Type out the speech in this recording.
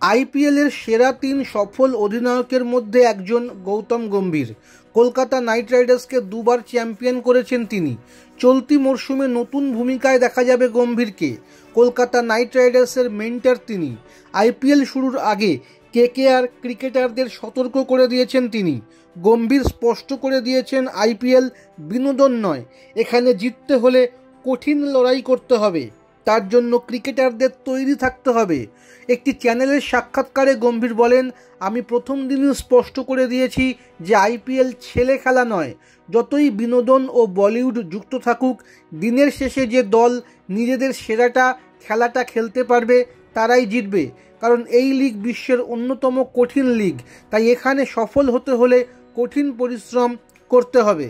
আইপিএলের সেরা ৩ সফল অধিনায়কের মধ্যে একজন গৌতম গম্ভীর। কলকাতা নাইট রাইডার্সকে দুবার চ্যাম্পিয়ন করেছেন তিনি। চলতি মরশুমে নতুন ভূমিকায় দেখা যাবে গম্ভীরকে। কলকাতা নাইট রাইডার্সের মেন্টর তিনি। আইপিএল শুরুর আগে কেকেআর ক্রিকেটারদের সতর্ক করে দিয়েছেন তিনি। গম্ভীর স্পষ্ট করে দিয়েছেন, আইপিএল বিনোদন নয়, এখানে জিততে হলে কঠিন লড়াই করতে হবে, তার জন্য ক্রিকেটারদের তৈরি থাকতে হবে। একটি চ্যানেলের সাক্ষাৎকারে গম্ভীর বলেন, আমি প্রথম দিনই স্পষ্ট করে দিয়েছি যে আইপিএল ছেলে খেলা নয়। যতই বিনোদন ও বলিউড যুক্ত থাকুক, দিনের শেষে যে দল নিজেদের সেরাটা খেলাটা খেলতে পারবে তারাই জিতবে। কারণ এই লিগ বিশ্বের অন্যতম কঠিন লিগ, তাই এখানে সফল হতে হলে কঠিন পরিশ্রম করতে হবে।